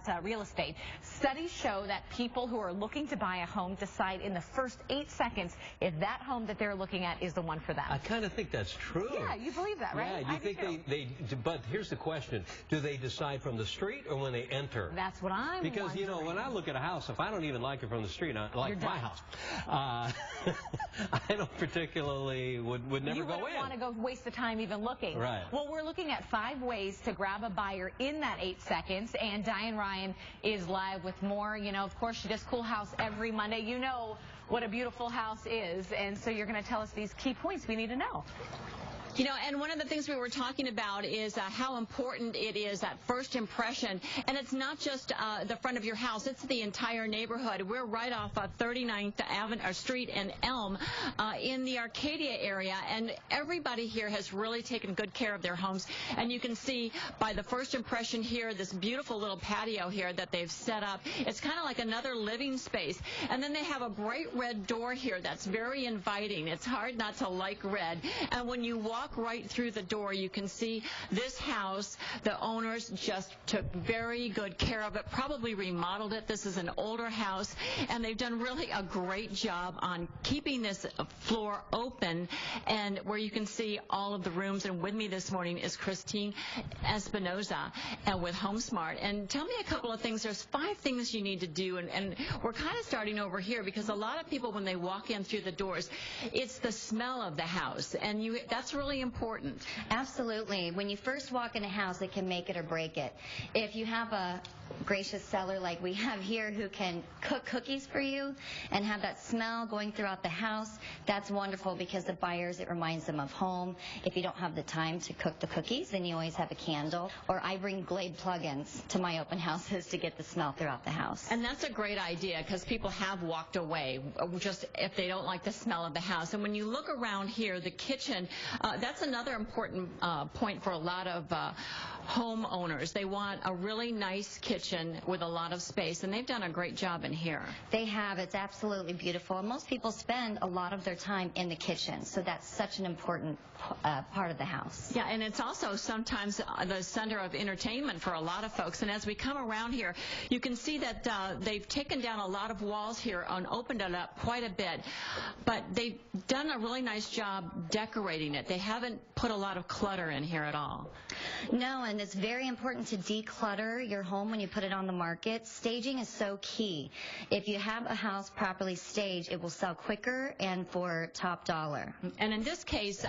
about real estate. Studies show that people who are looking to buy a home decide in the first 8 seconds if that home that they're looking at is the one for them. I kind of think that's true. Yeah, you believe that, right? Yeah, you think but here's the question. Do they decide from the street or when they enter? That's what I'm Because, wondering. you know, when I look at a house, if I don't even like it from the street, I like my house. I don't particularly would never go in. You wouldn't want to go waste the time even looking. Right. Well, we're looking at 5 ways to grab a buyer in that 8 seconds, and Diane Ryan is live with more. You know, of course, she does Cool House every Monday. You know what a beautiful house is, and so you're going to tell us these key points we need to know. You know, and one of the things we were talking about is how important it is, that first impression. And it's not just the front of your house, it's the entire neighborhood. We're right off 39th Avenue, Street and Elm in the Arcadia area, and everybody here has really taken good care of their homes. And you can see by the first impression here, this beautiful little patio here that they've set up. It's kind of like another living space. And then they have a bright red door here that's very inviting. It's hard not to like red. And when you walk right through the door, you can see this house. The owners just took very good care of it, probably remodeled it. This is an older house, and they've done really a great job on keeping this floor open, and where you can see all of the rooms. And with me this morning is Christine Espinoza with HomeSmart. And tell me a couple of things. There's 5 things you need to do, and we're kind of starting over here because a lot of people, when they walk in through the doors, it's the smell of the house, and that's really important. Absolutely. When you first walk in a house, it can make it or break it. If you have a gracious seller like we have here who can cook cookies for you and have that smell going throughout the house, that's wonderful because the buyers, it reminds them of home. If you don't have the time to cook the cookies, then you always have a candle. Or I bring Glade plug-ins to my open houses to get the smell throughout the house. And that's a great idea because people have walked away just if they don't like the smell of the house. And when you look around here, the kitchen, that's another important point for a lot of homeowners. They want a really nice kitchen with a lot of space, and they've done a great job in here. They have. It's absolutely beautiful. And most people spend a lot of their time in the kitchen, so that's such an important part of the house. Yeah, and it's also sometimes the center of entertainment for a lot of folks. And as we come around here, you can see that they've taken down a lot of walls here and opened it up quite a bit. But they've done a really nice job decorating it. They haven't put a lot of clutter in here at all. No, and it's very important to declutter your home when you put it on the market. Staging is so key. If you have a house properly staged, it will sell quicker and for top dollar. And in this case,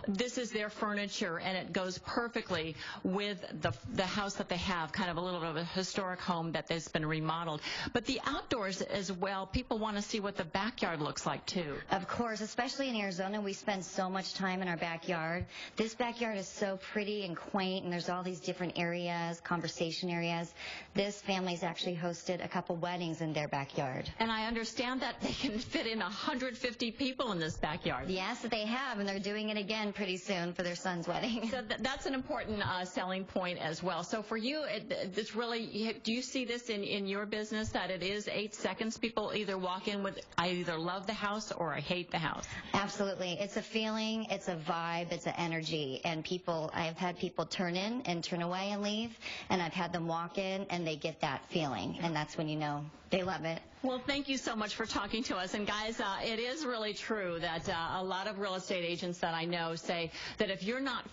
this is their furniture, and it goes perfectly with the house that they have, kind of a little bit of a historic home that has been remodeled. But the outdoors as well, people want to see what the backyard looks like too. Of course, especially in Arizona, we spend so much time in our backyard. This backyard is so pretty and quaint, and there's all these different areas, conversation areas. This family's actually hosted a couple weddings in their backyard. And I understand that they can fit in 150 people in this backyard. Yes, they have, and they're doing it again pretty soon for their son's wedding. So that's an important selling point as well. So for you, it's really, do you see this in your business, that it is 8 seconds? People either walk in with, I either love the house or I hate the house. Absolutely. It's a feeling, it's a vibe, it's an energy. And people, I've had people turn in and turn away and leave, and I've had them walk in and they get that feeling. And that's when you know they love it. Well, thank you so much for talking to us. And guys, it is really true that a lot of real estate agents that I know say that if you're not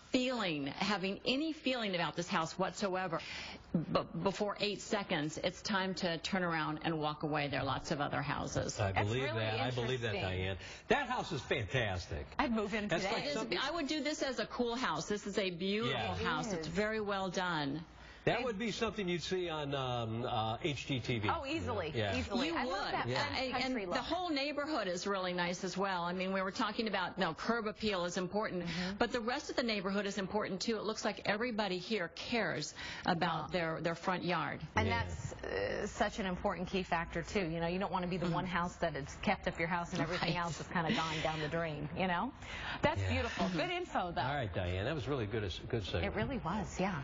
having any feeling about this house whatsoever, before 8 seconds, it's time to turn around and walk away. There are lots of other houses. I believe really that. I believe that, Diane. That house is fantastic. I'd move in today. I would do this as a cool house. This is a beautiful house. It's very well done. That would be something you'd see on HGTV. Oh, easily. Yeah. Easily. You I would. love that And the whole neighborhood is really nice as well. I mean, we were talking about, curb appeal is important, but the rest of the neighborhood is important too. It looks like everybody here cares about their front yard. And that's such an important key factor too. You know, you don't want to be the one house that has kept up your house and everything else has kind of gone down the drain, you know? That's beautiful. Good info, though. All right, Diane. That was really good segment. It really was, yeah.